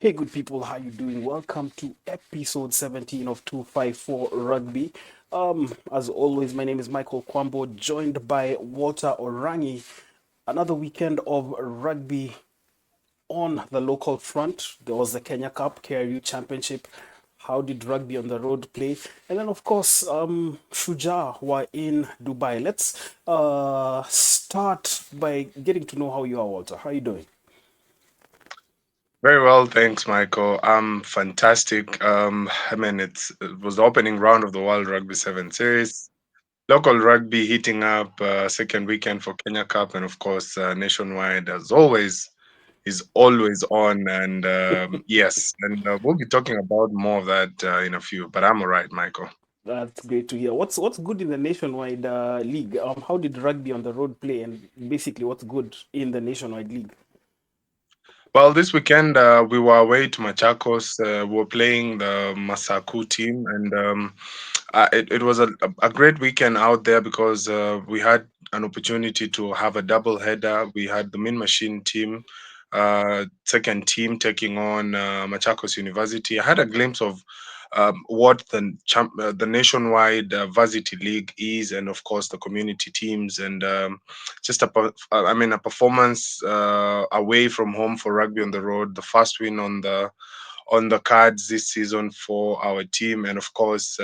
Hey, good people, how you doing? Welcome to episode 17 of 254 Rugby. As always, my name is Michael Kwambo, joined by Walter Orangi. Another weekend of rugby on the local front. There was the Kenya Cup, KRU Championship. How did rugby on the road play? And then, of course, Shujaa were in Dubai. Let's start by getting to know how you are, Walter. How are you doing? Very well, thanks, Michael. I'm fantastic. It was the opening round of the World Rugby Seven Series. Local rugby heating up, second weekend for Kenya Cup, and of course, nationwide as always is always on. And yes, and we'll be talking about more of that in a few. But I'm all right, Michael. That's great to hear. What's good in the nationwide league? How did rugby on the road play, and basically what's good in the nationwide league? Well, this weekend we were away to Machakos. We were playing the Masaku team, and it was a great weekend out there because we had an opportunity to have a double header. We had the Min Machine team, second team taking on Machakos University. I had a glimpse of what the nationwide varsity league is, and of course the community teams, and just a performance away from home for rugby on the road. The first win on the cards this season for our team, and of course,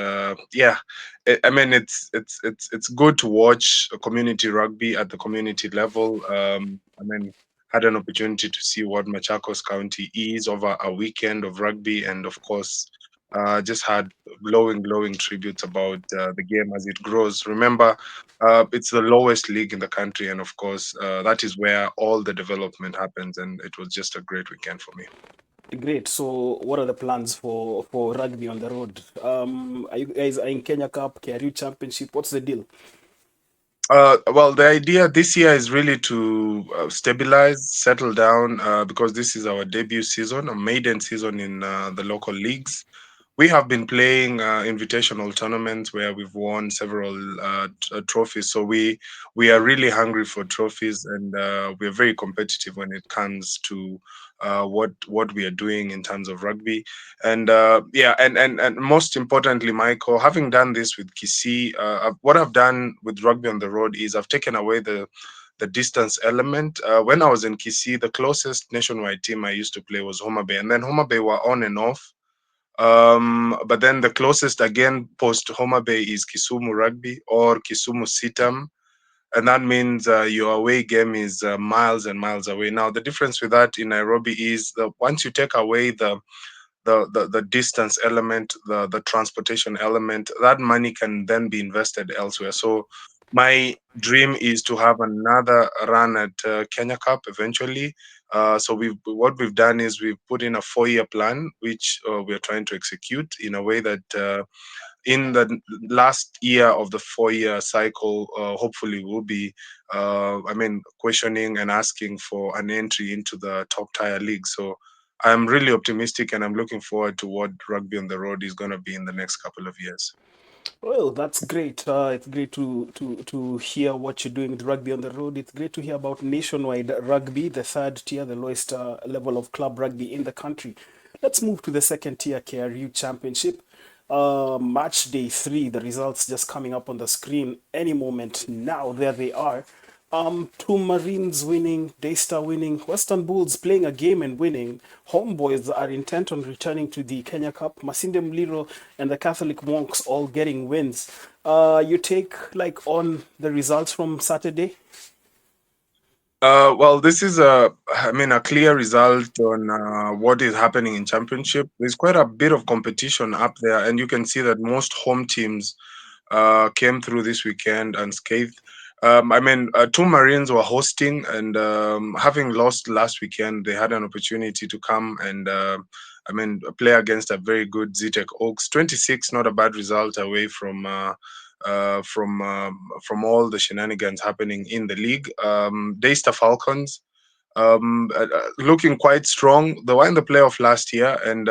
it's good to watch community rugby at the community level. Had an opportunity to see what Machakos County is over a weekend of rugby, and of course, just had glowing tributes about the game as it grows. Remember, it's the lowest league in the country, and of course, that is where all the development happens. And it was just a great weekend for me. Great. So, what are the plans for rugby on the road? Are you guys are in Kenya Cup, KRU Championship? What's the deal? Well, the idea this year is really to stabilize, settle down, because this is our debut season, a maiden season in the local leagues. We have been playing invitational tournaments where we've won several trophies. So we are really hungry for trophies, and we're very competitive when it comes to what we are doing in terms of rugby. And and most importantly, Michael, having done this with Kisii, what I've done with rugby on the road is I've taken away the distance element. When I was in Kisii, the closest nationwide team I used to play was Homa Bay, and then Homa Bay were on and off. But then the closest again post Homa Bay is Kisumu Rugby or Kisumu Sitam, and that means your away game is miles and miles away. Now the difference with that in Nairobi is that once you take away the distance element, the transportation element, that money can then be invested elsewhere. So my dream is to have another run at Kenya Cup eventually. So what we've done is we've put in a 4-year plan, which we're trying to execute in a way that in the last year of the 4-year cycle, hopefully we'll be, questioning and asking for an entry into the top tier league. So I'm really optimistic, and I'm looking forward to what rugby on the road is going to be in the next couple of years. Well, that's great. It's great to hear what you're doing with rugby on the road. It's great to hear about nationwide rugby, the third tier, the lowest level of club rugby in the country. Let's move to the second tier KRU Championship. Match day three. The results just coming up on the screen any moment now. There they are. Two Marines winning, Daystar winning, Western Bulls playing a game and winning. Homeboys are intent on returning to the Kenya Cup. Masinde Mliro and the Catholic Monks all getting wins. You take like on the results from Saturday? Well, this is a clear result on what is happening in championship. There's quite a bit of competition up there, and you can see that most home teams came through this weekend unscathed. Two Marines were hosting, and having lost last weekend, they had an opportunity to come and play against a very good Zitek Oaks. 26, not a bad result away uh, from um, from all the shenanigans happening in the league. Daystar Falcons looking quite strong. They were in the playoff last year, and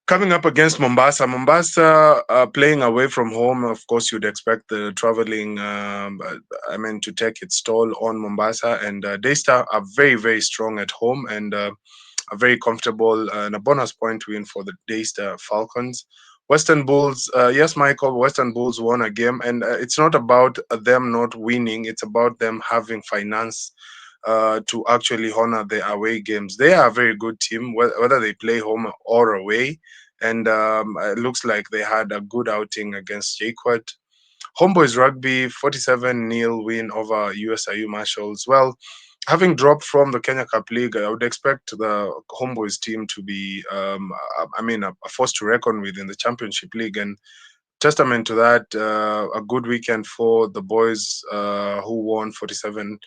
Coming up against Mombasa, Mombasa playing away from home. Of course, you'd expect the traveling. To take its toll on Mombasa, and Daystar are very, very strong at home and a very comfortable and a bonus point win for the Daystar Falcons. Western Bulls, yes, Michael. Western Bulls won a game, and it's not about them not winning. It's about them having finance to actually honor their away games. They are a very good team, whether they play home or away. And it looks like they had a good outing against Jaquet. Homeboys Rugby 47-0 win over USIU Marshalls. Well, having dropped from the Kenya Cup League, I would expect the Homeboys team to be, a force to reckon with in the Championship League. And testament to that, a good weekend for the boys who won 47-0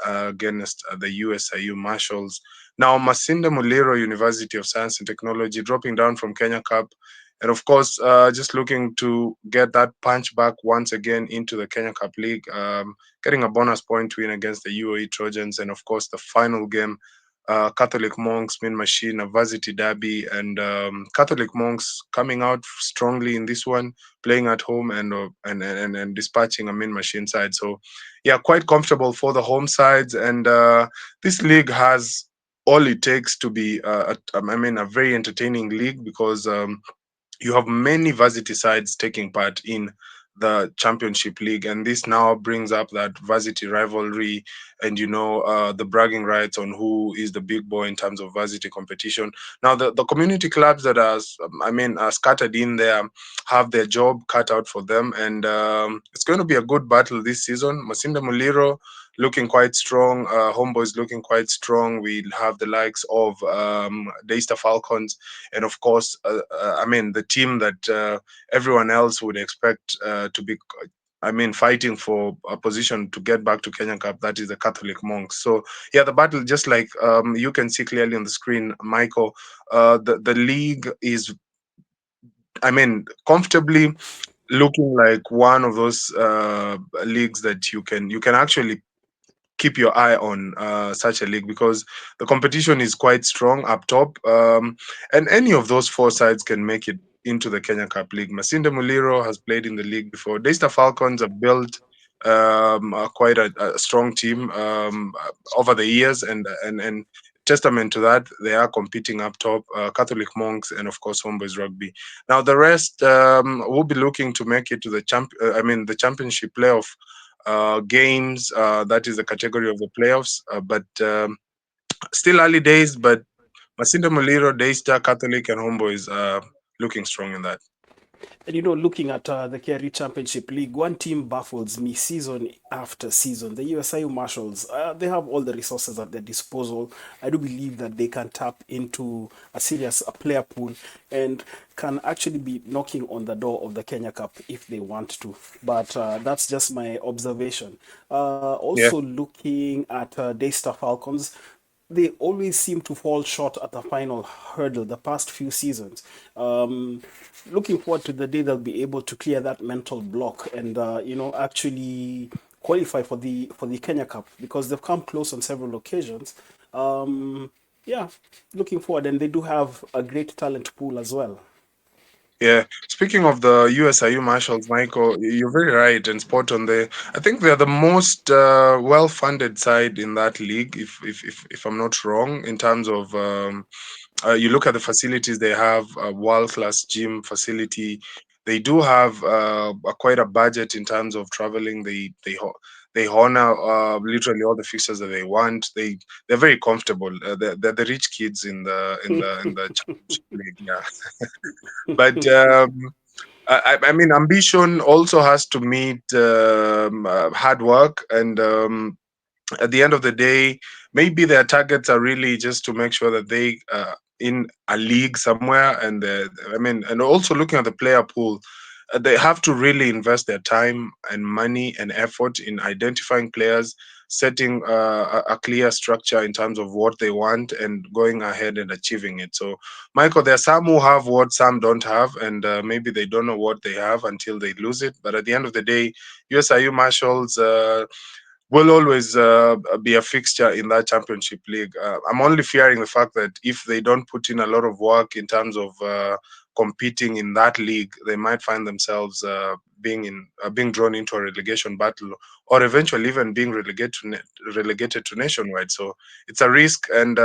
against the USIU Marshals. Now, Masinda Muliro, University of Science and Technology, dropping down from Kenya Cup. And of course, just looking to get that punch back once again into the Kenya Cup League, getting a bonus point win against the UAE Trojans. And of course, the final game, Catholic Monks, Mean Machine, a Varsity Derby, and Catholic Monks coming out strongly in this one, playing at home and dispatching a Mean Machine side. So, yeah, quite comfortable for the home sides, and this league has all it takes to be, a very entertaining league because you have many varsity sides taking part in the championship league, and this now brings up that varsity rivalry and the bragging rights on who is the big boy in terms of varsity competition. Now the community clubs that are scattered in there have their job cut out for them, and it's going to be a good battle this season. Masinda Muliro looking quite strong, Homeboys looking quite strong. We'll have the likes of Daystar Falcons, and of course, the team that everyone else would expect to be. Fighting for a position to get back to Kenyan Cup, that is the Catholic Monks. So, yeah, the battle, just like you can see clearly on the screen, Michael, the league is, comfortably looking like one of those leagues that you can actually keep your eye on such a league because the competition is quite strong up top, and any of those four sides can make it into the Kenya Cup League. Masinda Muliro has played in the league before. Daystar Falcons have built quite a strong team over the years, and testament to that, they are competing up top. Catholic Monks and of course Homeboys Rugby. Now the rest will be looking to make it to the championship playoff games. That is the category of the playoffs. But still early days. But Masinda Muliro, Daystar, Catholic, and Homeboys are looking strong in that. And looking at the KRE Championship League, one team baffles me season after season. The USIU Marshals, they have all the resources at their disposal. I do believe that they can tap into a serious player pool and can actually be knocking on the door of the Kenya Cup if they want to. But that's just my observation. Yeah. Also, looking at Daystar Falcons, they always seem to fall short at the final hurdle the past few seasons. Looking forward to the day they'll be able to clear that mental block and actually qualify for the Kenya Cup because they've come close on several occasions. Yeah, looking forward, and they do have a great talent pool as well. Yeah, speaking of the USIU Marshals, Michael, you're very right and spot on there. I think they're the most well-funded side in that league, if I'm not wrong, in terms of you look at the facilities they have, a world-class gym facility. They do have quite a budget in terms of traveling. They honor literally all the fixtures that they want. They're very comfortable. They're the rich kids in the championship league. Yeah, but ambition also has to meet hard work, and at the end of the day, maybe their targets are really just to make sure that they in a league somewhere, and and also looking at the player pool. They have to really invest their time and money and effort in identifying players, setting a clear structure in terms of what they want, and going ahead and achieving it. So, Michael, there are some who have what some don't have, and maybe they don't know what they have until they lose it. But at the end of the day, USIU Marshals. will always be a fixture in that championship league. I'm only fearing the fact that if they don't put in a lot of work in terms of competing in that league, they might find themselves being drawn into a relegation battle, or eventually even being relegated to nationwide. So it's a risk, and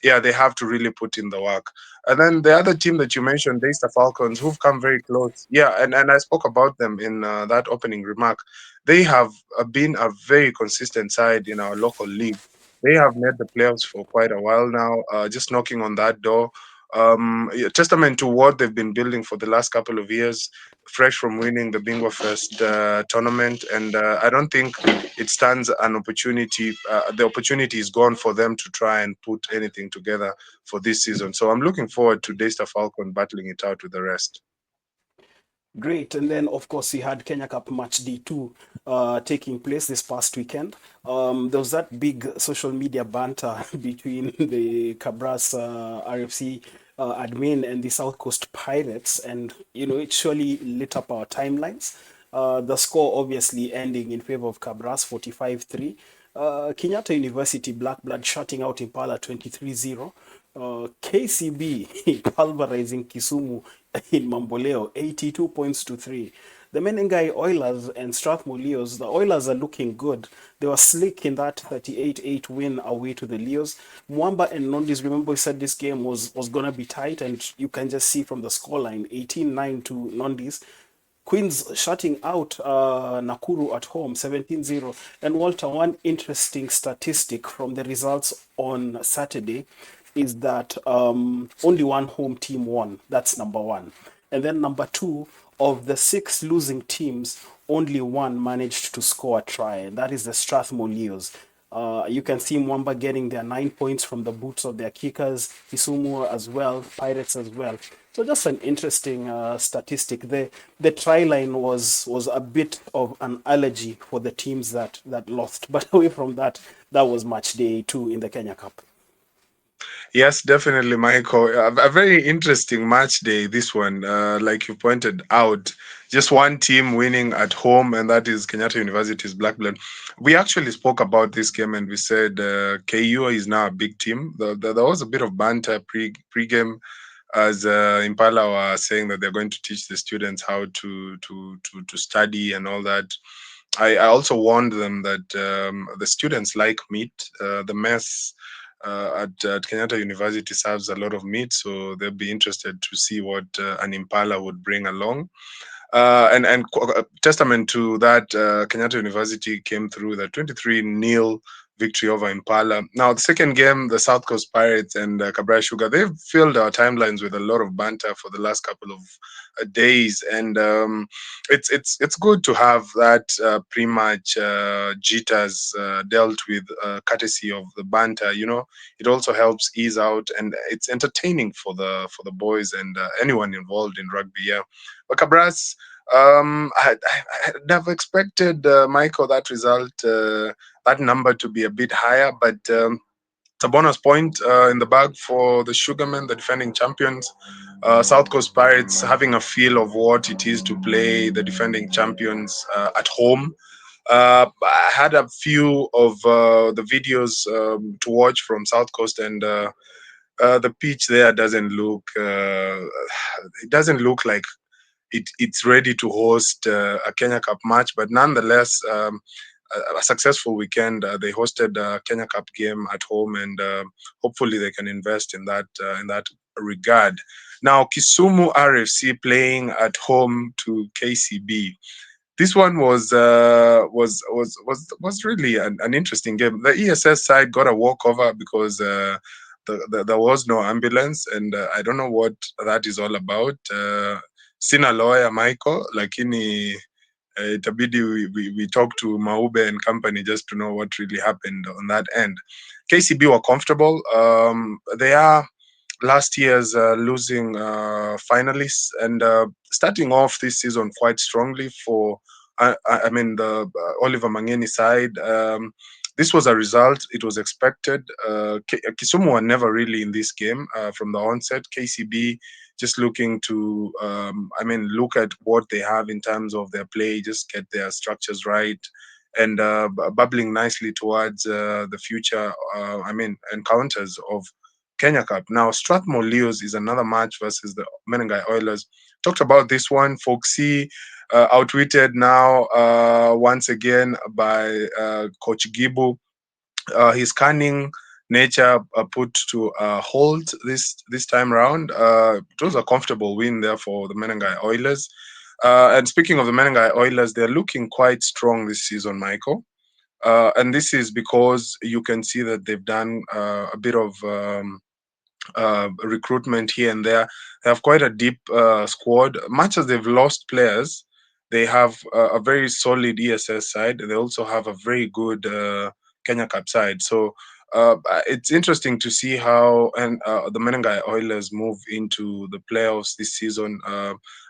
yeah, they have to really put in the work. And then the other team that you mentioned, the Falcons, who've come very close. Yeah, and I spoke about them in that opening remark. They have been a very consistent side in our local league. They have made the playoffs for quite a while now, just knocking on that door. Yeah, testament to what they've been building for the last couple of years, fresh from winning the Bingo Fest tournament. And I don't think it stands an opportunity. The opportunity is gone for them to try and put anything together for this season. So I'm looking forward to Daystar Falcon battling it out with the rest. Great. And then, of course, we had Kenya Cup Match Day 2 taking place this past weekend. There was that big social media banter between the Cabras RFC admin and the South Coast Pirates, and, it surely lit up our timelines. The score obviously ending in favor of Cabras 45-3. Kenyatta University Black Blood shutting out Impala 23-0. KCB pulverizing Kisumu in Mamboleo 82 points to 3. The Menengai Oilers and Strathmore Leos, the Oilers are looking good. They were slick in that 38-8 win away to the Leos. Mwamba and Nondis, remember we said this game was going to be tight, and you can just see from the scoreline 18-9 to Nondis. Queens shutting out Nakuru at home 17-0. And Walter, one interesting statistic from the results on Saturday is that only one home team won. That's number one. And then number two, of the six losing teams, only one managed to score a try, and that is the Strathmore Leos. You can see Mwamba getting their 9 points from the boots of their kickers, Kisumu as well, Pirates as well. So just an interesting statistic. The try line was a bit of an allergy for the teams that lost. But away from that, that was match day 2 in the Kenya Cup. Yes, definitely, Michael. A very interesting match day, this one. Like you pointed out, just one team winning at home, and that is Kenyatta University's Blackburn. We actually spoke about this game, and we said KU is now a big team. There was a bit of banter pre-game as Impala were saying that they're going to teach the students how to study and all that. I also warned them that the students like meat. The mess at Kenyatta University serves a lot of meat, so they'll be interested to see what an Impala would bring along. And testament to that, Kenyatta University came through with a 23-0 victory over Impala. Now, the second game, the South Coast Pirates and Cabra Sugar, they've filled our timelines with a lot of banter for the last couple of days, and it's good to have that pre-match jitters dealt with courtesy of the banter. It also helps ease out, and it's entertaining for the boys and anyone involved in rugby. Yeah, but Cabras, I'd have expected, Michael, that result, that number to be a bit higher, but it's a bonus point in the bag for the Sugarmen, the defending champions. South Coast Pirates having a feel of what it is to play the defending champions at home. I had a few of the videos to watch from South Coast, and the pitch there doesn't look. It doesn't look like it's ready to host a Kenya Cup match, but nonetheless, a successful weekend. They hosted a Kenya Cup game at home, and hopefully they can invest in that regard. Now, Kisumu RFC playing at home to KCB. This one was really an interesting game. The ESS side got a walkover because there was no ambulance, and I don't know what that is all about. Sina lawyer Michael, lakini itabidi we talk to Maube and company just to know what really happened on that end. KCB were comfortable. They are last year's losing finalists, and starting off this season quite strongly for I mean the Oliver Mangeni side. This was a result, it was expected. Kisumu were never really in this game from the onset. KCB just looking to look at what they have in terms of their play, just get their structures right, and bubbling nicely towards the future. Encounters of Kenya Cup. Now, Strathmore Leos is another match versus the Menengai Oilers. Talked about this one. Foxy outwitted now once again by Coach Gibu. His cunning nature put to hold this time round. It was a comfortable win there for the Menengai Oilers. And speaking of the Menengai Oilers, they're looking quite strong this season, Michael. And this is because you can see that they've done a bit of recruitment here and there. They have quite a deep squad. Much as they've lost players, they have a very solid ESS side. They also have a very good Kenya Cup side. So it's interesting to see how and the Menengai Oilers move into the playoffs this season.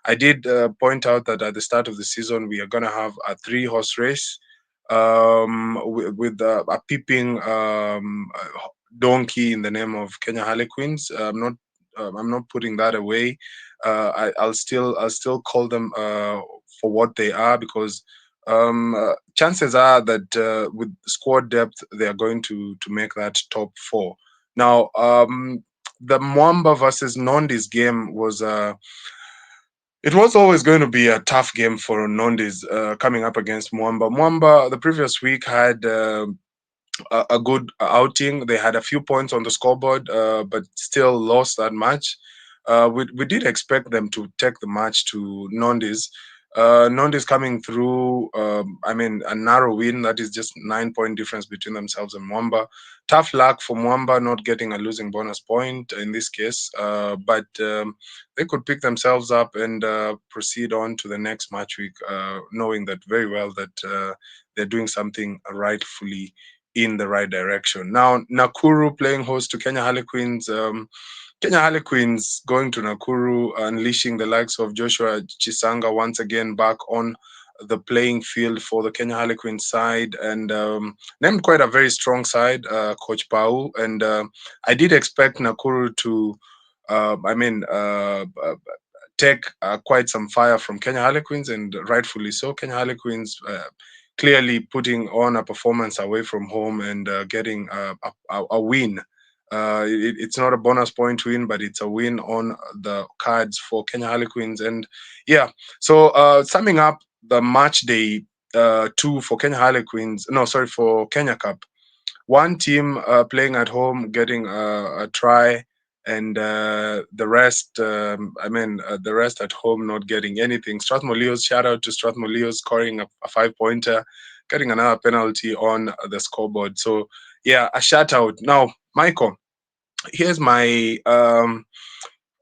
I did point out that at the start of the season we are going to have a three-horse race with a peeping donkey in the name of Kenya Harlequins. I'm not putting that away. I'll still call them for what they are because chances are that with squad depth they are going to make that top four. Now, the Mwamba versus Nondi's game was. It was always going to be a tough game for Nondis coming up against Mwamba. Mwamba the previous week had a good outing. They had a few points on the scoreboard, but still lost that match. We did expect them to take the match to Nondis. Nondis coming through, a narrow win. That is just 9 point difference between themselves and Mwamba. Tough luck for Mwamba not getting a losing bonus point in this case, but they could pick themselves up and proceed on to the next match week, knowing that very well that they're doing something rightfully in the right direction. Now, Nakuru playing host to Kenya Harlequins. Kenya Harlequins going to Nakuru, unleashing the likes of Joshua Chisanga once again back on the playing field for the Kenya Harlequins side, and named quite a very strong side, Coach Pau. And I did expect Nakuru to, take quite some fire from Kenya Harlequins, and rightfully so. Kenya Harlequins clearly putting on a performance away from home and getting a win. It's not a bonus point win, but it's a win on the cards for Kenya Harlequins. And yeah, so summing up the match day two for Kenya Harlequins, no, sorry, for Kenya Cup. One team playing at home, getting a try, and the rest at home not getting anything. Strathmore Leos, shout out to Strathmore Leos scoring a 5 pointer, getting another penalty on the scoreboard. So yeah, a shout out. Now, Michael, here's my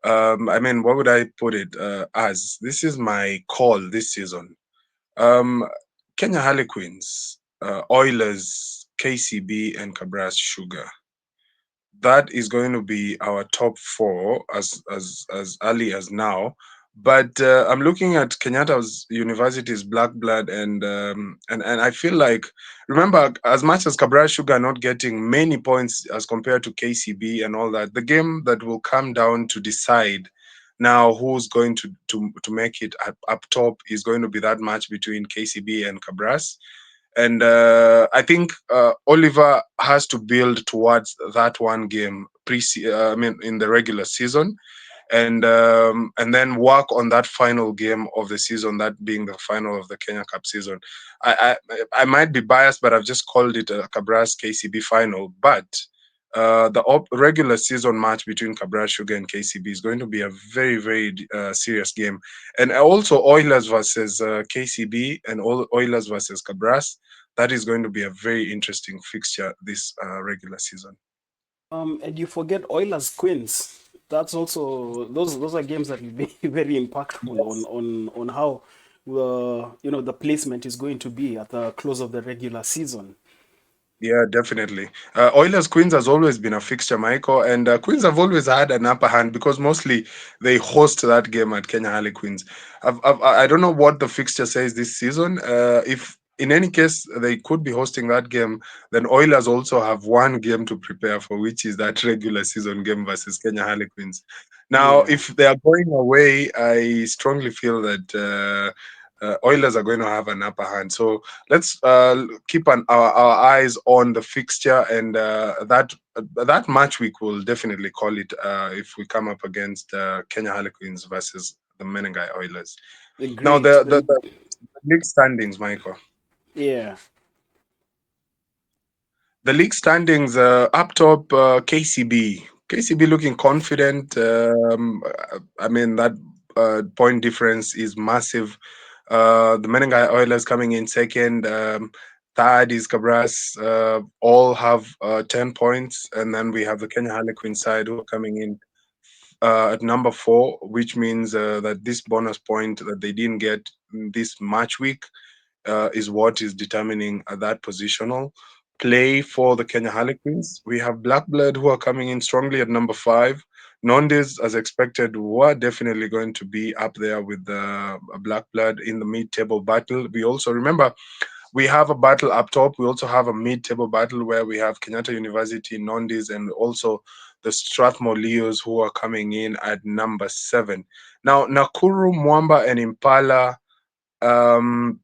what would I put it as? This is my call this season. Um, Kenya Harlequins, Oilers, KCB, and Cabras Sugar. That is going to be our top four as early as now. But I'm looking at Kenyatta's University's Black Blood, and I feel like, remember, as much as Cabral Sugar not getting many points as compared to KCB and all that, the game that will come down to decide now who's going to make it up top is going to be that match between KCB and Cabras. And I think Oliver has to build towards that one game in the regular season, and then work on that final game of the season, that being the final of the Kenya Cup season. I might be biased, but I've just called it a Cabras KCB final. But the regular season match between Cabras Sugar and KCB is going to be a very, very serious game. And also Oilers versus KCB and Oilers versus Cabras. That is going to be a very interesting fixture this regular season. And you forget Oilers Queens. That's also those are games that will be very impactful Yes. on how the placement is going to be at the close of the regular season. Yeah, definitely. Oilers Queens has always been a fixture, Michael, and Queens have always had an upper hand because mostly they host that game at Kenya Harlequins. I don't know what the fixture says this season. If in any case they could be hosting that game, then Oilers also have one game to prepare for, which is that regular season game versus Kenya Harlequins. Now, Yeah. if they are going away, I strongly feel that. Oilers are going to have an upper hand. So let's keep our eyes on the fixture, and that match week will definitely call it if we come up against Kenya Harlequins versus the Menengai Oilers. Now Great. the league standings, Michael. Yeah. The league standings up top, KCB. KCB looking confident. I mean, that point difference is massive. The Menengai Oilers coming in second. Third is Cabras. All have 10 points. And then we have the Kenya Harlequin side who are coming in at number four, which means that this bonus point that they didn't get this match week is what is determining that positional play for the Kenya Harlequins. We have Black Blood who are coming in strongly at number five. Nondes, as expected, were definitely going to be up there with the Black Blood in the mid-table battle. We also remember we have a battle up top. We also have a mid-table battle where we have Kenyatta University, Nondes, and also the Strathmore Leos who are coming in at number seven. Now, Nakuru, Mwamba, and Impala. Um,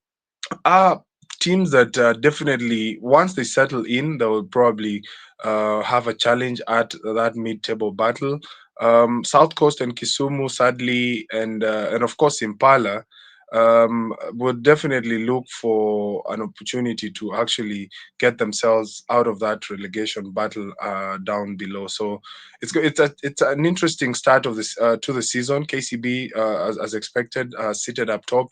are teams that definitely once they settle in they will probably have a challenge at that mid-table battle. South Coast and Kisumu sadly, and of course Impala would definitely look for an opportunity to actually get themselves out of that relegation battle down below. So it's an interesting start of this to the season. KCB as expected seated up top.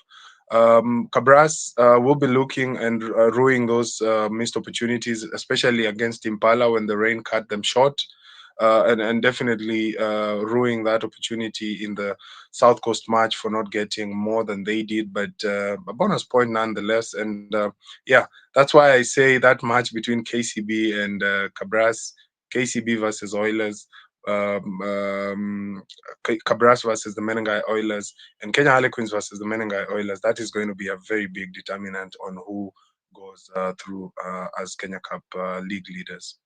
Cabras will be looking and ruining those missed opportunities, especially against Impala when the rain cut them short. And definitely ruining that opportunity in the South Coast match for not getting more than they did, but a bonus point nonetheless. And yeah, that's why I say that match between KCB and Cabras, KCB versus Oilers, um, um, Cabras versus the Menengai Oilers, and Kenya Harlequins versus the Menengai Oilers, that is going to be a very big determinant on who goes through as Kenya Cup league leaders.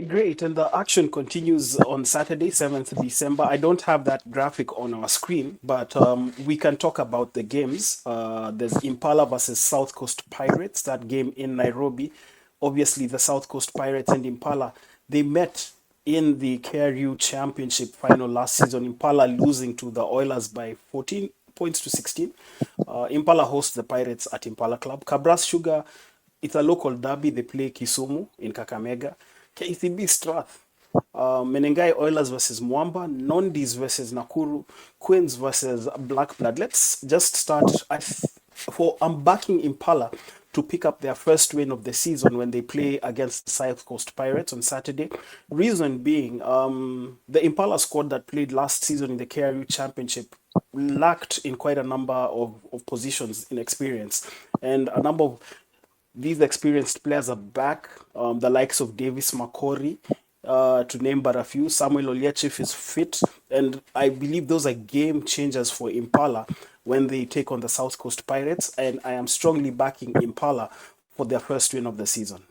Great, and the action continues on Saturday, 7th December. I don't have that graphic on our screen, but we can talk about the games. There's Impala versus South Coast Pirates, that game in Nairobi. Obviously, the South Coast Pirates and Impala, they met in the KRU Championship final last season. Impala losing to the Oilers by 14 points to 16. Impala hosts the Pirates at Impala Club. Cabras Sugar, it's a local derby. They play Kisumu in Kakamega. KCB Strath, Menengai Oilers versus Mwamba, Nondis versus Nakuru, Queens versus Black Blood. Let's just start. I'm backing Impala to pick up their first win of the season when they play against the South Coast Pirates on Saturday. Reason being, the Impala squad that played last season in the KRU Championship lacked in quite a number of positions in experience, and a number of these experienced players are back, the likes of Davis Makori, to name but a few. Samuel Oliachif is fit, and I believe those are game changers for Impala when they take on the South Coast Pirates. And I am strongly backing Impala for their first win of the season.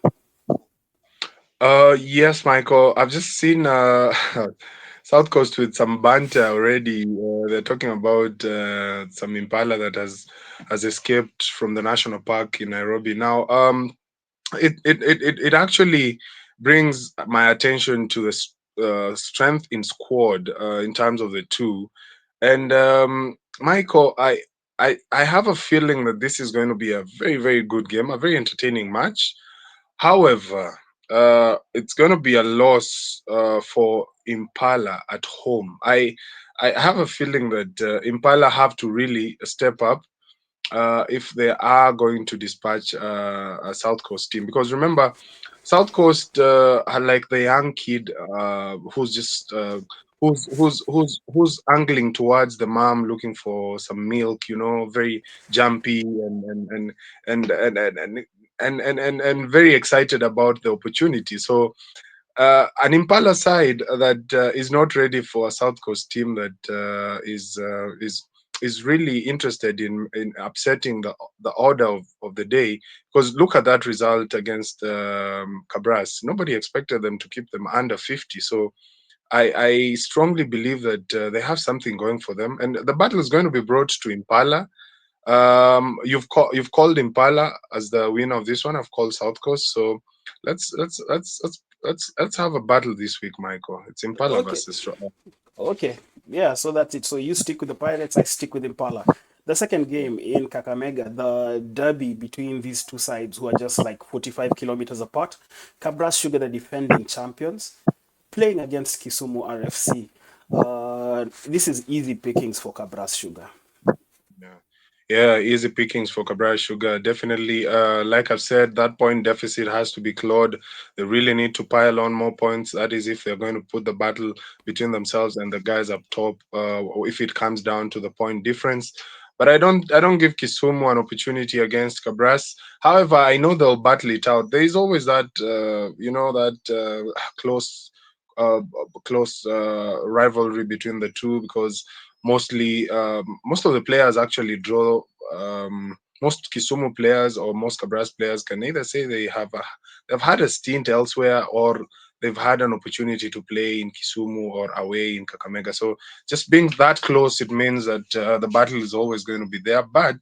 Yes, Michael. I've just seen South Coast with some banter already. They're talking about some impala that has escaped from the national park in Nairobi. Now, it actually brings my attention to the strength in squad in terms of the two. And Michael, I have a feeling that this is going to be a very, very good game, a very entertaining match. However, it's going to be a loss for Impala at home. I have a feeling that Impala have to really step up if they are going to dispatch a South Coast team. Because remember, South Coast are like the young kid who's just who's angling towards the mom, looking for some milk. You know, very jumpy and very excited about the opportunity. So an Impala side that is not ready for a South Coast team that is really interested in upsetting the order of the day. Because look at that result against Cabras. Nobody expected them to keep them under 50. So I strongly believe that they have something going for them, and the battle is going to be brought to Impala. You've called Impala as the winner of this one. I've called South Coast. So let's have a battle this week, Michael. It's Impala Okay. versus Okay, yeah, so that's it. So you stick with the Pirates, I stick with Impala. The second game in Kakamega, the derby between these two sides who are just like 45 kilometers apart. Kabras Sugar, the defending champions, playing against Kisumu RFC. This is easy pickings for Kabras Sugar. Yeah. Yeah, easy pickings for Cabral Sugar. Definitely, like I've said, that point deficit has to be clawed. They really need to pile on more points. That is, if they're going to put the battle between themselves and the guys up top, or if it comes down to the point difference. But I don't give Kisumu an opportunity against Cabras. However, I know they'll battle it out. There is always that, that close, uh, rivalry between the two because most of the players actually draw. Most Kisumu players or most Cabras players can either say they've had a stint elsewhere or they've had an opportunity to play in Kisumu or away in Kakamega. So just being that close, it means that the battle is always going to be there. But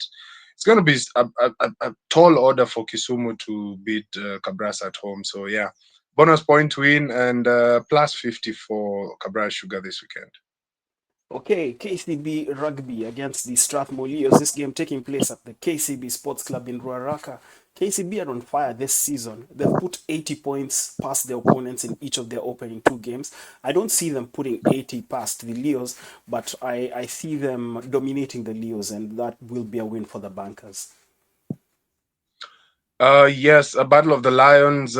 it's going to be a tall order for Kisumu to beat Cabras at home. So yeah, bonus point win and plus 50 for Cabras Sugar this weekend. Okay, KCB Rugby against the Strathmore Leos. This game taking place at the KCB Sports Club in Ruaraka. KCB are on fire this season. They've put 80 points past their opponents in each of their opening two games. I don't see them putting 80 past the Leos, but I see them dominating the Leos, and that will be a win for the bankers. Yes, a battle of the lions,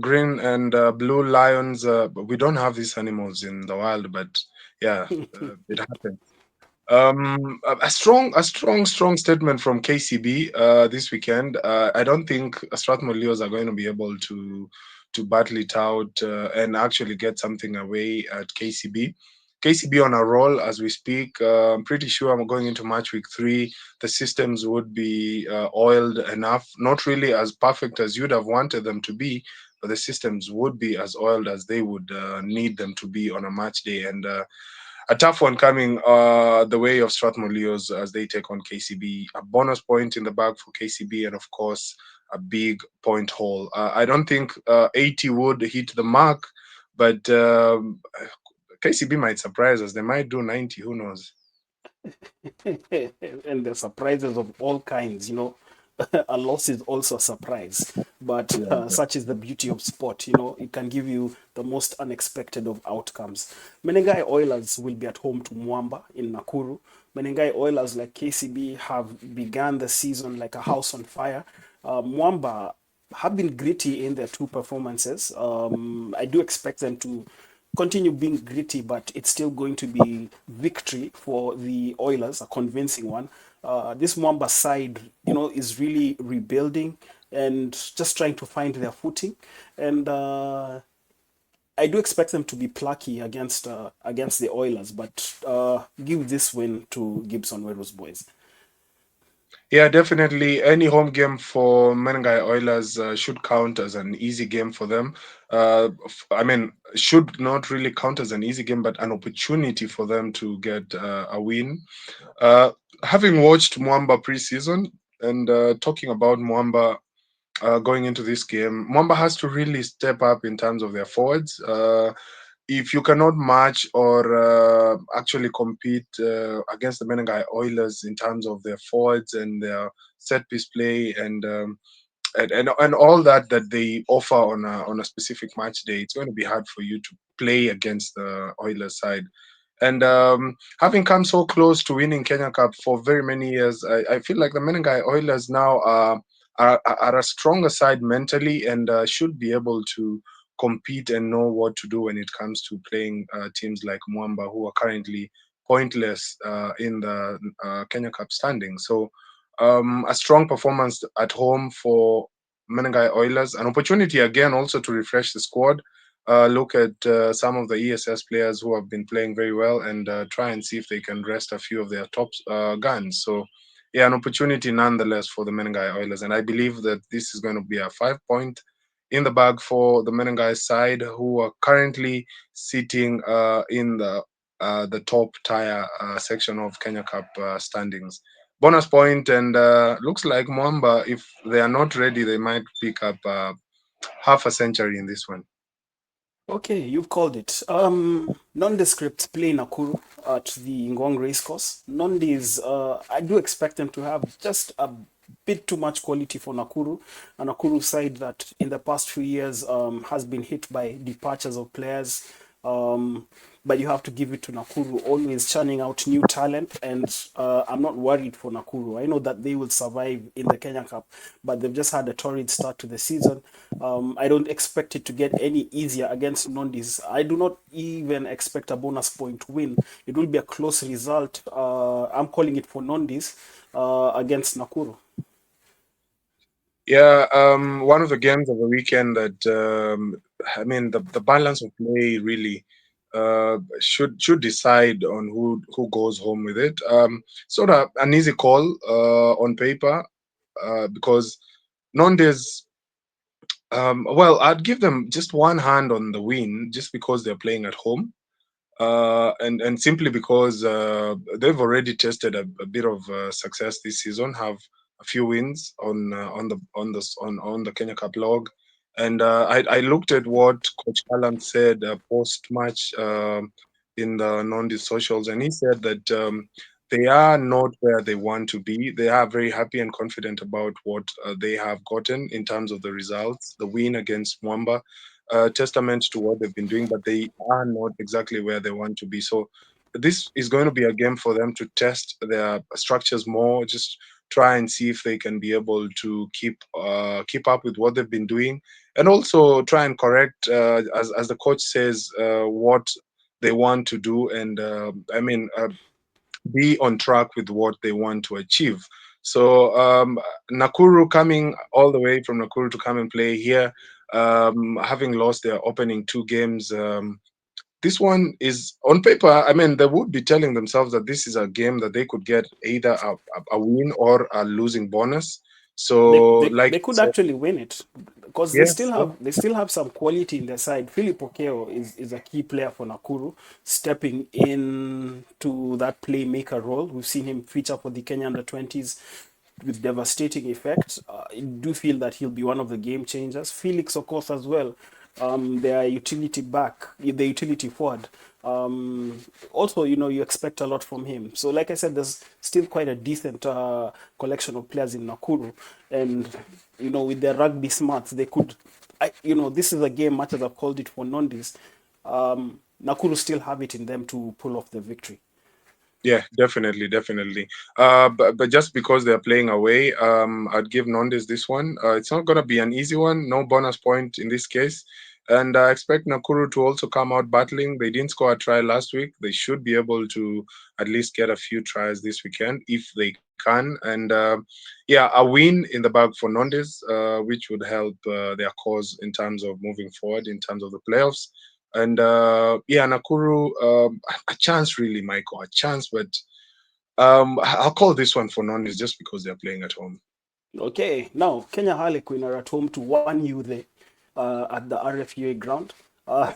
green and blue lions. We don't have these animals in the wild, but yeah, it happens. A strong statement from KCB this weekend. I don't think Strathmore Leos are going to be able to battle it out and actually get something away at KCB. KCB on a roll as we speak. I'm pretty sure I'm going into match week 3. The systems would be oiled enough, not really as perfect as you'd have wanted them to be, but the systems would be as oiled as they would need them to be on a match day. And a tough one coming the way of Strathmore Leos as they take on KCB. A bonus point in the bag for KCB, and of course, a big point haul. I don't think 80 would hit the mark, but KCB might surprise us. They might do 90. Who knows? And the surprises of all kinds, a loss is also a surprise, but Yeah. such is the beauty of sport. It can give you the most unexpected of outcomes. Menengai Oilers will be at home to Mwamba in Nakuru. Menengai Oilers, like KCB, have begun the season like a house on fire. Mwamba have been gritty in their two performances. I do expect them to continue being gritty, but it's still going to be victory for the Oilers, a convincing one. This Mwamba side, is really rebuilding and just trying to find their footing. And I do expect them to be plucky against the Oilers, but give this win to Gibson Weru's boys. Yeah, definitely. Any home game for Menengai Oilers should count as an easy game for them. I mean, should not really count as an easy game, but an opportunity for them to get a win. Uh, Having watched Mwamba preseason and talking about Mwamba going into this game, Mwamba has to really step up in terms of their forwards. If you cannot match or actually compete against the Menengai Oilers in terms of their forwards and their set piece play and all that they offer on a specific match day, it's going to be hard for you to play against the Oilers side. And having come so close to winning Kenya Cup for very many years, I feel like the Menengai Oilers now are a stronger side mentally and should be able to compete and know what to do when it comes to playing teams like Mwamba, who are currently pointless in the Kenya Cup standings. So a strong performance at home for Menengai Oilers, an opportunity again also to refresh the squad, look at some of the ESS players who have been playing very well and try and see if they can rest a few of their top guns. So, yeah, an opportunity nonetheless for the Menengai Oilers. And I believe that this is going to be a 5 point in the bag for the Menengai side, who are currently sitting in the top tier section of Kenya Cup standings. bonus point, and looks like Mwamba, if they are not ready, they might pick up half a century in this one. Okay, you've called it. Nondescript play Nakuru at the Ngong Racecourse. Nondis, I do expect them to have just a bit too much quality for Nakuru. A Nakuru side that in the past few years has been hit by departures of players. Um, but you have to give it to Nakuru, always churning out new talent. And I'm not worried for Nakuru. I know that they will survive in the Kenya Cup, but they've just had a torrid start to the season. I don't expect it to get any easier against Nondis. I do not even expect a bonus point win. It will be a close result. I'm calling it for Nondis against Nakuru. Yeah, one of the games of the weekend that I mean the balance of play really should decide on who goes home with it. Sort of an easy call on paper because Nondes. Well, I'd give them just one hand on the win just because they're playing at home. And simply because they've already tested a bit of success this season, have a few wins on the Kenya Cup log, and I looked at what Coach Alan said post match in the non socials, and he said that they are not where they want to be. They are very happy and confident about what they have gotten in terms of the results. The win against Mwamba, testament to what they've been doing, but they are not exactly where they want to be. So this is going to be a game for them to test their structures more, just try and see if they can be able to keep up with what they've been doing, and also try and correct, as the coach says, what they want to do, and be on track with what they want to achieve. So Nakuru coming all the way from Nakuru to come and play here, having lost their opening two games. This one is on paper. I mean, they would be telling themselves that this is a game that they could get either a win or a losing bonus. They, So, they, like they you could said, actually win it because yes, yeah, they still have some quality in their side. Philip Okeo is a key player for Nakuru, stepping in to that playmaker role. We've seen him feature for the Kenya under 20s with devastating effect. I do feel that he'll be one of the game changers. Felix, of course, as well. Their utility back, the utility forward. Also, you expect a lot from him. So, like I said, there's still quite a decent collection of players in Nakuru, and with their rugby smarts, they could. This is a game, much as I've called it for Nondis. Nakuru still have it in them to pull off the victory. yeah, definitely, definitely. But just because they're playing away, I'd give Nondes this one. It's not gonna be an easy one. No bonus point in this case, and I expect Nakuru to also come out battling. They didn't score a try last week. They should be able to at least get a few tries this weekend if they can. And yeah, a win in the bag for Nondes, which would help their cause in terms of moving forward in terms of the playoffs. And yeah, Nakuru, a chance really, Michael, a chance, but I'll call this one for non is just because they're playing at home. Okay, now Kenya Harlequin are at home to 1U at the RFUA ground. Uh,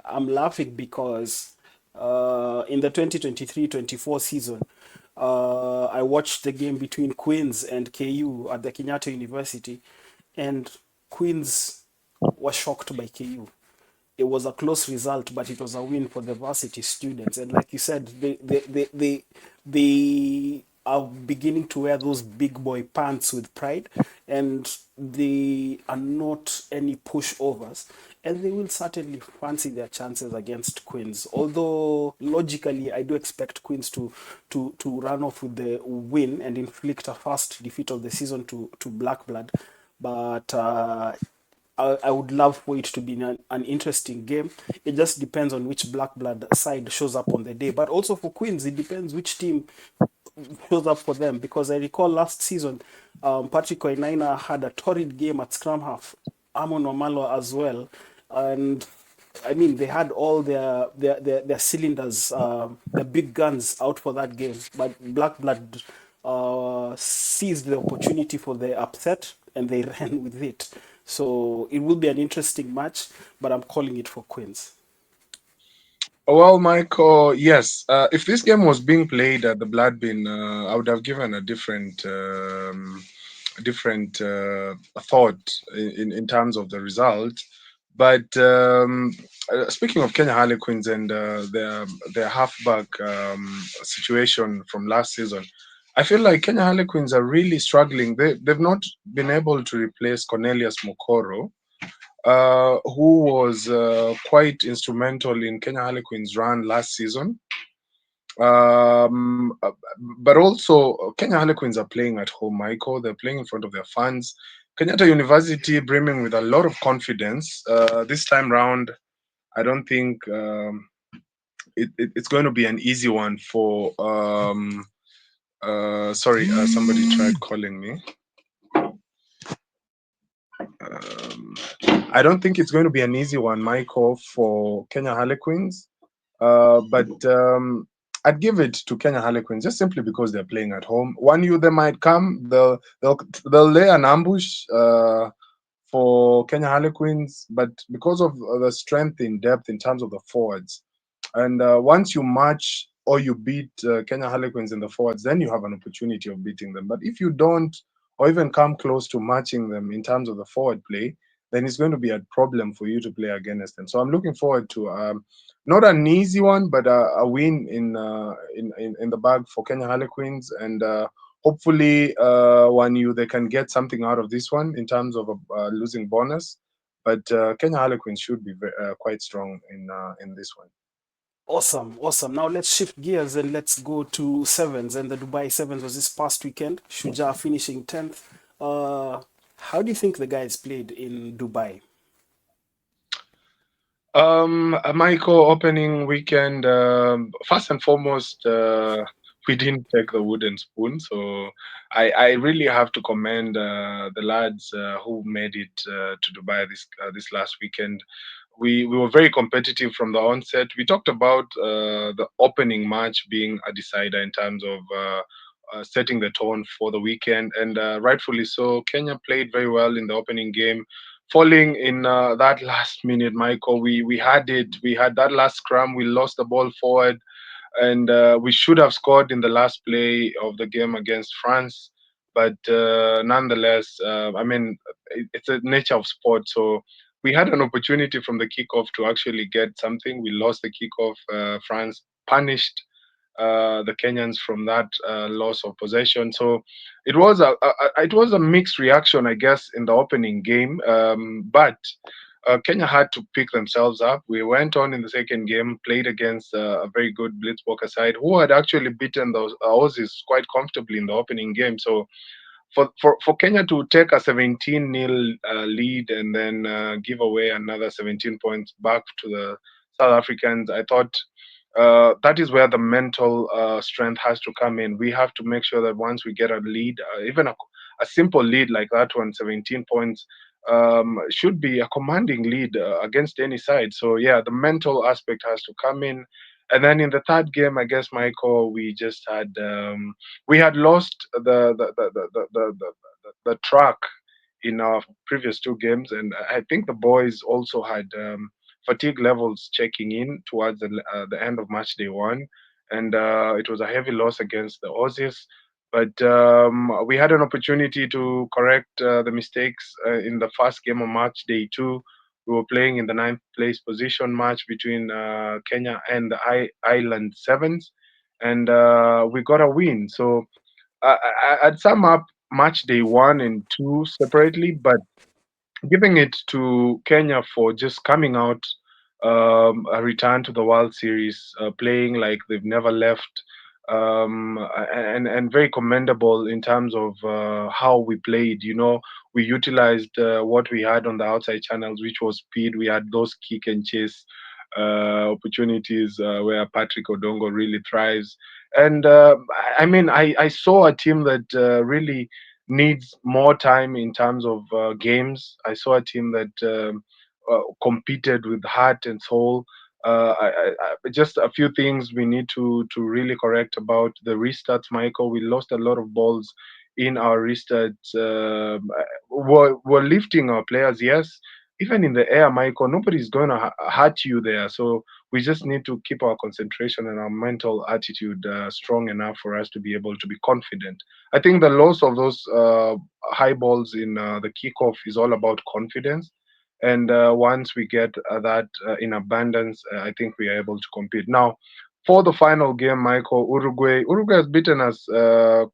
I'm laughing because in the 2023-24 season, I watched the game between Queens and KU at the Kenyatta University, and Queens was shocked by KU. It was a close result, but it was a win for the varsity students. And like you said, they are beginning to wear those big boy pants with pride, and they are not any pushovers. And they will certainly fancy their chances against Queens. Although logically, I do expect Queens to run off with the win and inflict a first defeat of the season to Black Blood. But I would love for it to be an interesting game. It just depends on which Black Blood side shows up on the day. But also for Queens, it depends which team shows up for them. Because I recall last season, Patrick Oinaina had a torrid game at scrum half. Amon Omalo as well. And I mean, they had all their cylinders, the big guns out for that game. But Black Blood seized the opportunity for the upset and they ran with it. So it will be an interesting match, but I'm calling it for Queens. Well, Michael, yes. If this game was being played at the Blood Bin, I would have given a different thought in terms of the result. But speaking of Kenya Harlequins and their halfback situation from last season, I feel like Kenya Harlequins are really struggling. They've not been able to replace Cornelius Mokoro, who was quite instrumental in Kenya Harlequins' run last season. Um, uh, but also, Kenya Harlequins are playing at home, Michael. They're playing in front of their fans. Kenyatta University brimming with a lot of confidence. This time round, I don't think it's going to be an easy one for. Sorry, somebody tried calling me. Um, I don't think it's going to be an easy one, Michael, for Kenya Harlequins. But I'd give it to Kenya Harlequins just simply because they're playing at home. One you they might come, they'll lay an ambush for Kenya Harlequins, but because of the strength in depth in terms of the forwards, and once you match or you beat Kenya Harlequins in the forwards, then you have an opportunity of beating them. But if you don't, or even come close to matching them in terms of the forward play, then it's going to be a problem for you to play against them. So I'm looking forward to not an easy one, but a win in the bag for Kenya Harlequins, and hopefully one you they can get something out of this one in terms of a losing bonus. But Kenya Harlequins should be quite strong in this one. Awesome, awesome. Now let's shift gears and let's go to sevens. And the Dubai Sevens was this past weekend. Shujaa finishing 10th. How do you think the guys played in Dubai? Michael, opening weekend. First and foremost, we didn't take the wooden spoon, so I really have to commend the lads who made it to Dubai this last weekend. We were very competitive from the onset. We talked about the opening match being a decider in terms of setting the tone for the weekend, and rightfully so. Kenya played very well in the opening game, falling in that last minute. Michael, we had it. We had that last scrum. We lost the ball forward, and we should have scored in the last play of the game against France. But nonetheless, I mean, it's the nature of sport. So we had an opportunity from the kickoff to actually get something. We lost the kickoff. France punished the Kenyans from that loss of possession. So it was a mixed reaction, I guess, in the opening game. But Kenya had to pick themselves up. We went on in the second game, played against a very good Blitzboker side who had actually beaten those Aussies quite comfortably in the opening game. So for Kenya to take a 17-0 lead and then give away another 17 points back to the South Africans, I thought that is where the mental strength has to come in. We have to make sure that once we get a lead, even a simple lead like that one, 17 points, should be a commanding lead against any side. So yeah, the mental aspect has to come in. And then in the third game, I guess Michael, we had lost the track in our previous two games, and I think the boys also had fatigue levels checking in towards the end of match day one, and it was a heavy loss against the Aussies. But we had an opportunity to correct the mistakes in the first game of match day two. We were playing in the ninth place position match between Kenya and the Island Sevens, and we got a win. So I'd sum up match day one and two separately, but giving it to Kenya for just coming out a return to the World Series, playing like they've never left, and very commendable in terms of how we played. You know, we utilized what we had on the outside channels, which was speed. We had those kick and chase opportunities where Patrick Odongo really thrives. And I mean, I saw a team that really needs more time in terms of games. I saw a team that competed with heart and soul. Just a few things we need to really correct about the restarts, Michael. We lost a lot of balls in our restarts. We're lifting our players, yes, even in the air, Michael, nobody's going to hurt you there. So we just need to keep our concentration and our mental attitude strong enough for us to be able to be confident. I think the loss of those high balls in the kickoff is all about confidence. And once we get that in abundance, I think we are able to compete. Now, for the final game, Michael, Uruguay has beaten us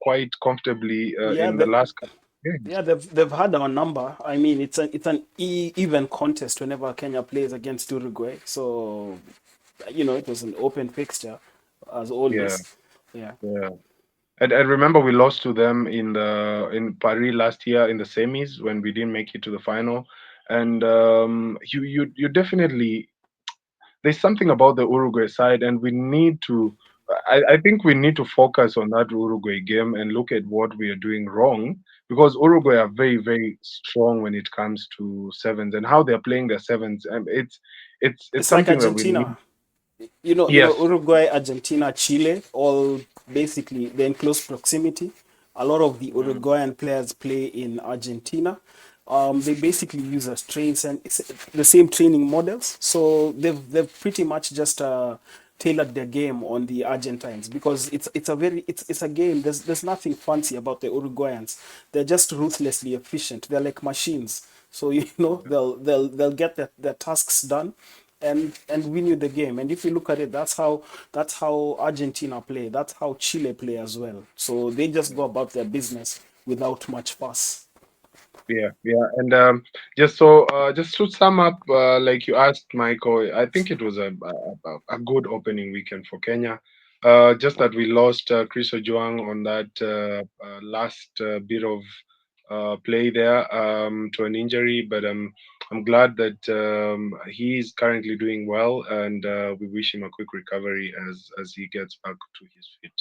quite comfortably Yeah, in the last couple of games. yeah, they've had our number. I mean, it's an even contest whenever Kenya plays against Uruguay. So, it was an open fixture, as Yeah, always. Yeah. yeah. And remember, we lost to them in Paris last year in the semis when we didn't make it to the final. And you definitely, there's something about the Uruguay side, and we need to. I think we need to focus on that Uruguay game and look at what we are doing wrong, because Uruguay are very very strong when it comes to sevens and how they're playing their sevens. And it's It's like something that we need. Argentina. Yes. Uruguay, Argentina, Chile, all basically they're in close proximity. A lot of the Mm, Uruguayan players play in Argentina. They basically use as trains and it's the same training models. So they've pretty much just tailored their game on the Argentines because it's a game. There's nothing fancy about the Uruguayans. They're just ruthlessly efficient. They're like machines. So they'll get their tasks done and win you the game. And if you look at it, that's how Argentina play. That's how Chile play as well. So they just go about their business without much fuss. yeah, yeah, and just to sum up, like you asked, Michael, I think it was a good opening weekend for Kenya. Just that we lost Chris Ojuang on that last bit of play there to an injury, but I'm glad that he is currently doing well, and we wish him a quick recovery as he gets back to his feet.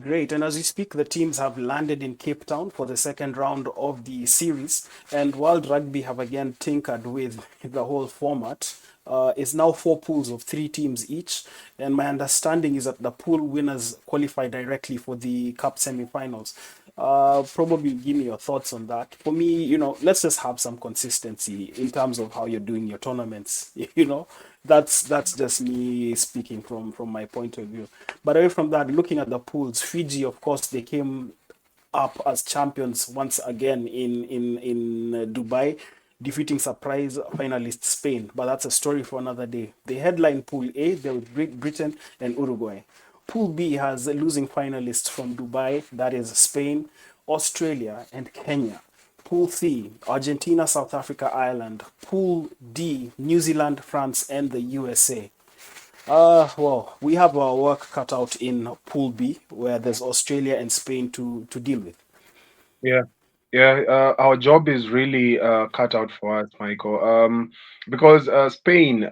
Great. And as we speak, the teams have landed in Cape Town for the second round of the series. And World Rugby have again tinkered with the whole format. It's now four pools of three teams each. And my understanding is that the pool winners qualify directly for the Cup semi-finals. Probably give me your thoughts on that. For me, let's just have some consistency in terms of how you're doing your tournaments. That's just me speaking from my point of view. But away from that, looking at the pools, Fiji, of course, they came up as champions once again in Dubai, defeating surprise finalist Spain. But that's a story for another day. The headline Pool A, there with Britain and Uruguay. Pool B has losing finalists from Dubai, that is Spain, Australia, and Kenya. Pool C, Argentina, South Africa, Ireland. Pool D, New Zealand, France, and the USA. Well, we have our work cut out in Pool B, where there's Australia and Spain to deal with. Yeah, yeah. Our job is really cut out for us, Michael. Because Spain,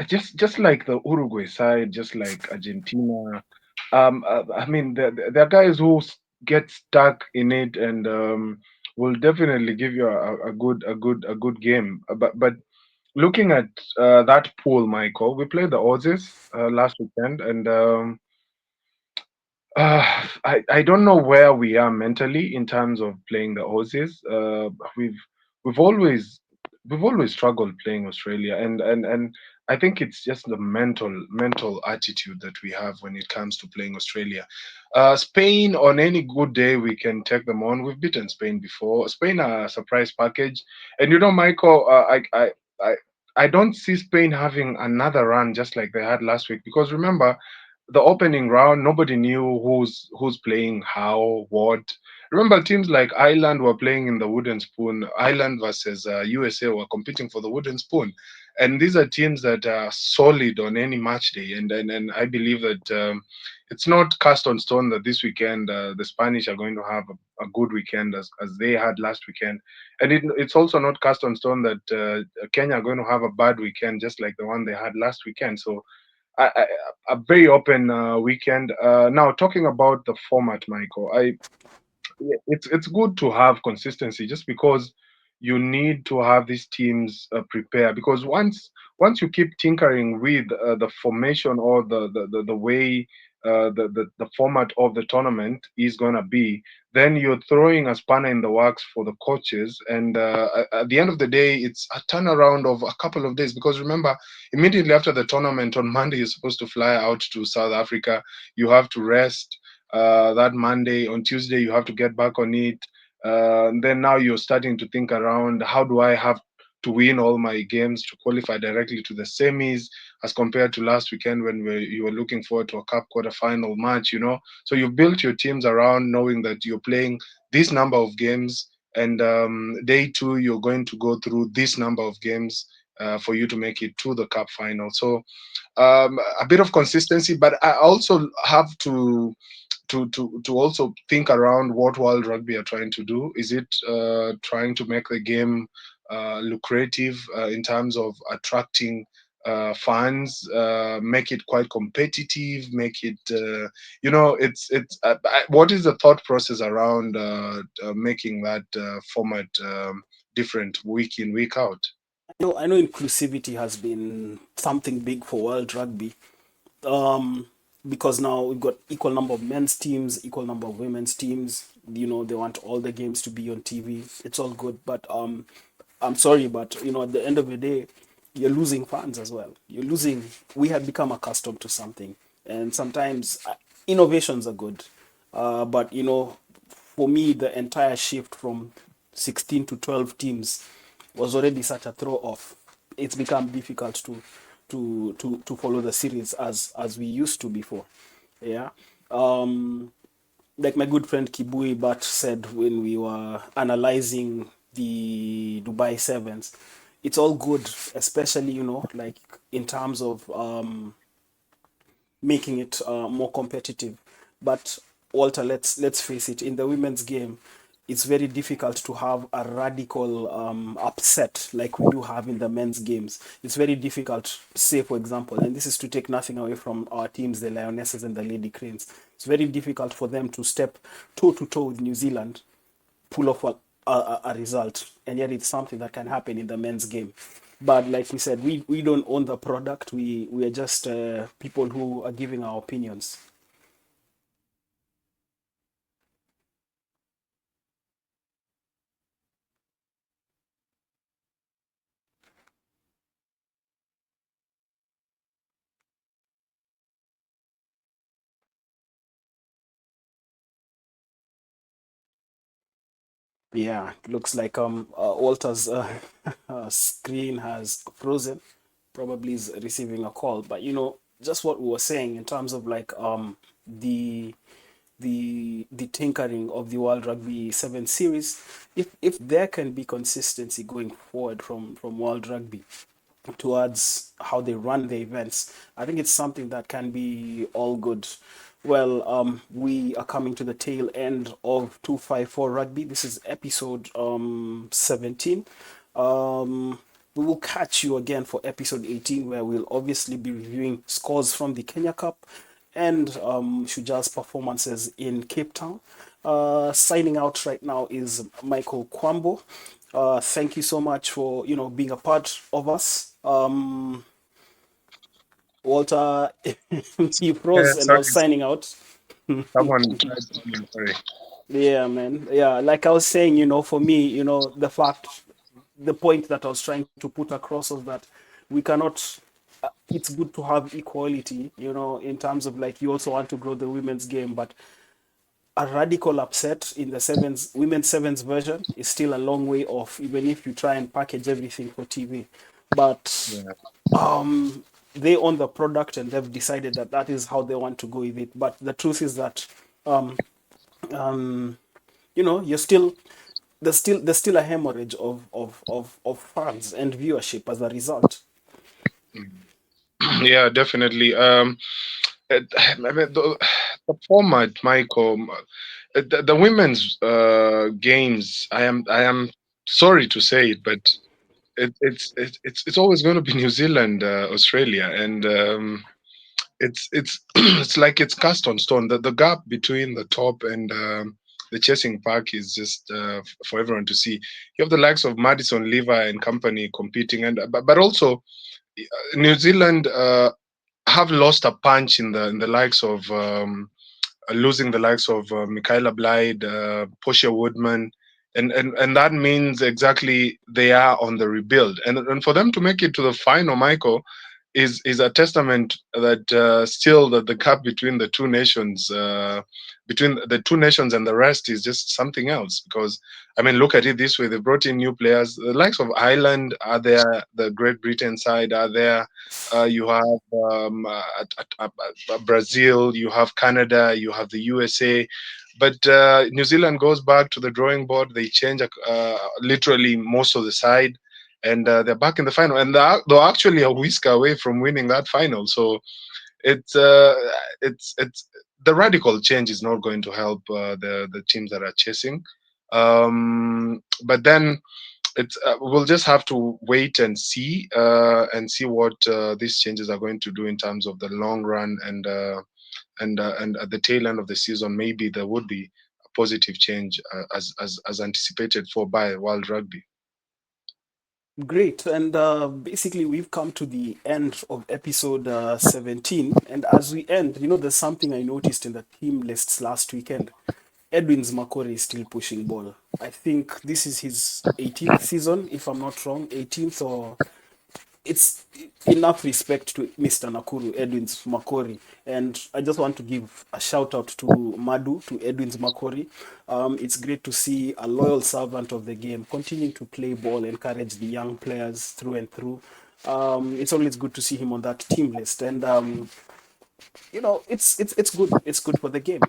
just like the Uruguay side, just like Argentina. I mean, there are guys who get stuck in it and will definitely give you a good game. But looking at that pool, Michael, we played the Aussies last weekend, and I don't know where we are mentally in terms of playing the Aussies. We've we've always we've always struggled playing Australia, and I think it's just the mental attitude that we have when it comes to playing Australia. Spain, on any good day, we can take them on. We've beaten Spain before. Spain are a surprise package, and Michael, I I don't see Spain having another run just like they had last week because remember the opening round, nobody knew who's playing how, what. Remember, teams like Ireland were playing in the wooden spoon. Ireland versus USA were competing for the wooden spoon, and these are teams that are solid on any match day. And I believe that it's not cast on stone that this weekend the Spanish are going to have a good weekend as they had last weekend, and it's also not cast on stone that Kenya are going to have a bad weekend just like the one they had last weekend. So I, a very open weekend. Now, talking about the format, Michael, it's good to have consistency just because you need to have these teams prepare because once you keep tinkering with the formation or the way the format of the tournament is gonna be, then you're throwing a spanner in the works for the coaches. And at the end of the day, it's a turnaround of a couple of days, because remember, immediately after the tournament on Monday, you're supposed to fly out to South Africa. You have to rest that Monday. On Tuesday, you have to get back on it. And then now you're starting to think around, how do I have to win all my games to qualify directly to the semis, as compared to last weekend when you were looking forward to a cup quarterfinal match, So you've built your teams around knowing that you're playing this number of games, and day two, you're going to go through this number of games for you to make it to the cup final. So a bit of consistency, but I also have to also think around what World Rugby are trying to do. Is it trying to make the game lucrative in terms of attracting fans, make it quite competitive, make it what is the thought process around making that format different week in, week out? I know inclusivity has been something big for World Rugby. um, because now we've got equal number of men's teams, equal number of women's teams. They want all the games to be on TV. It's all good, but I'm sorry, but at the end of the day, you're losing fans as well. You're losing. We have become accustomed to something, and sometimes innovations are good, but for me, the entire shift from 16 to 12 teams was already such a throw off. It's become difficult to follow the series as we used to before. Yeah. Like my good friend Kibui Bat said when we were analyzing the Dubai Sevens, it's all good, especially like in terms of making it more competitive. But Walter, let's face it, in the women's game, it's very difficult to have a radical upset like we do have in the men's games. It's very difficult, say for example, and this is to take nothing away from our teams, the Lionesses and the Lady Cranes. It's very difficult for them to step toe to toe with New Zealand, pull off a result, and yet it's something that can happen in the men's game. But like we said, we don't own the product. We are just people who are giving our opinions. Yeah, looks like Walter's screen has frozen. Probably is receiving a call. But just what we were saying in terms of like the the tinkering of the World Rugby Seven series. If there can be consistency going forward from World Rugby towards how they run the events, I think it's something that can be all good. Well, we are coming to the tail end of 254 Rugby. This is episode 17. We will catch you again for episode 18, where we'll obviously be reviewing scores from the Kenya Cup and Shujaa's performances in Cape Town. Signing out right now is Michael Kwambo. Thank you so much for being a part of us. Walter, you Yeah, froze, and I sorry, was signing out. someone tried to me, sorry. Yeah, man. Yeah, like I was saying, for me, the point that I was trying to put across was that we cannot. It's good to have equality, in terms of like you also want to grow the women's game, but a radical upset in the sevens women's sevens version is still a long way off, even if you try and package everything for TV. But Yeah. they own the product and they've decided that that is how they want to go with it. But the truth is that you're still there's still a hemorrhage of fans and viewership as a result. Yeah, definitely. I mean, the format, Michael, the women's games. I am sorry to say it, but it's always going to be New Zealand, Australia, and it's it's like it's cast on stone. The gap between the top and the chasing pack is just for everyone to see. You have the likes of Madison, Levi, and company competing, and but also New Zealand. have lost a punch in the likes of losing the likes of Michaela Blyde, Portia Woodman, and that means exactly they are on the rebuild, and for them to make it to the final, Michael, is a testament that still that the gap between the two nations, between the two nations and the rest, is just something else. Because I mean, look at it this way: they brought in new players. The likes of Ireland are there, the Great Britain side are there. You have Brazil, you have Canada, you have the USA. But New Zealand goes back to the drawing board. They change literally most of the side, and they're back in the final. And they're actually a whisker away from winning that final. So it's uh, it's the radical change is not going to help the teams that are chasing. But then it's we'll just have to wait and see what these changes are going to do in terms of the long run, and at the tail end of the season, maybe there would be a positive change as anticipated for by World Rugby. Great. And basically, we've come to the end of episode 17. And as we end, there's something I noticed in the team lists last weekend. Edwin's Makori is still pushing ball. I think this is his 18th season, if I'm not wrong, 18th, or it's enough respect to Mr. Nakuru, Edwin's Makori. And I just want to give a shout out to Madu, to Edwin's Makori. It's great to see a loyal servant of the game continuing to play ball, encourage the young players through and through. It's always good to see him on that team list. And it's good. It's good for the game.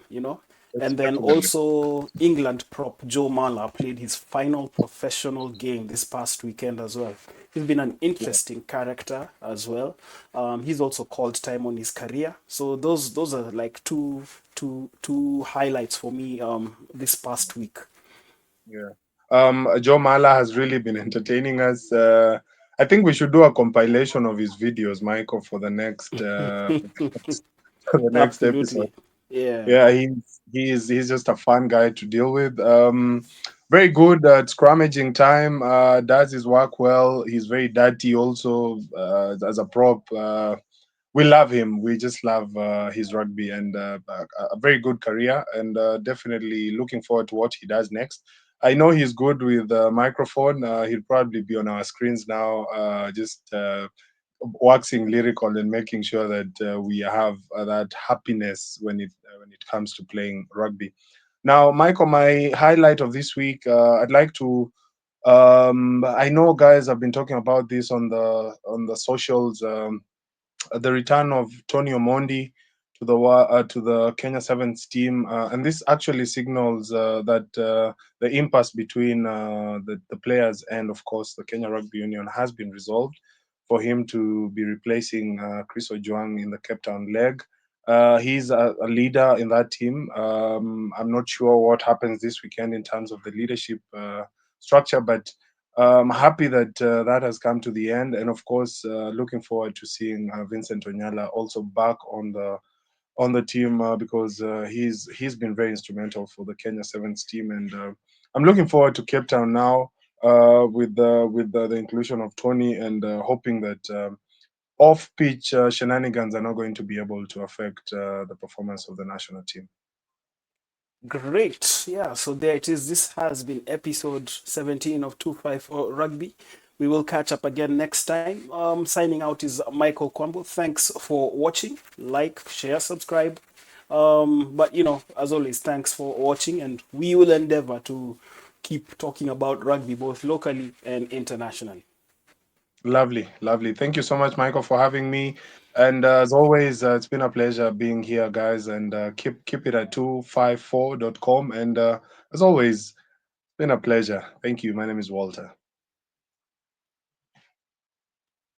It's And then definitely. also England prop Joe Mala played his final professional game this past weekend as well. He's been an Yeah. interesting character as well. He's also called time on his career. So those are like two highlights for me this past week. Yeah. Joe Mala has really been entertaining us. I think we should do a compilation of his videos, Michael, for the next for the next episode. Absolutely. Yeah. Yeah, he's just a fun guy to deal with. Very good at scrummaging time. Does his work well. He's very dirty also as a prop. We love him. We just love his rugby, and a very good career, and definitely looking forward to what he does next. I know he's good with microphone. He'll probably be on our screens now, just waxing lyrical and making sure that we have that happiness when it comes to playing rugby. Now, Michael, my highlight of this week, I'd like to. I know guys have been talking about this on the socials. The return of Tony Omondi to the Kenya Sevens team, and this actually signals that the impasse between the players and, of course, the Kenya Rugby Union has been resolved for him to be replacing Chris Ojuang in the Cape Town leg. He's a leader in that team. I'm not sure what happens this weekend in terms of the leadership structure, but happy that that has come to the end, and of course, looking forward to seeing Vincent Onyala also back on the team because he's been very instrumental for the Kenya Sevens team, and I'm looking forward to Cape Town now with the inclusion of Tony, and hoping that off pitch shenanigans are not going to be able to affect the performance of the national team. Great. Yeah, so there it is. This has been episode 17 of 254 Rugby. We will catch up again next time. Signing out is Michael Kwambo. Thanks for watching. Like, share, subscribe. But, as always, thanks for watching, and we will endeavor to keep talking about rugby both locally and internationally. Lovely, lovely. Thank you so much, Michael, for having me. And as always, it's been a pleasure being here, guys. And keep it at 254.com. And as always, it's been a pleasure. Thank you. My name is Walter.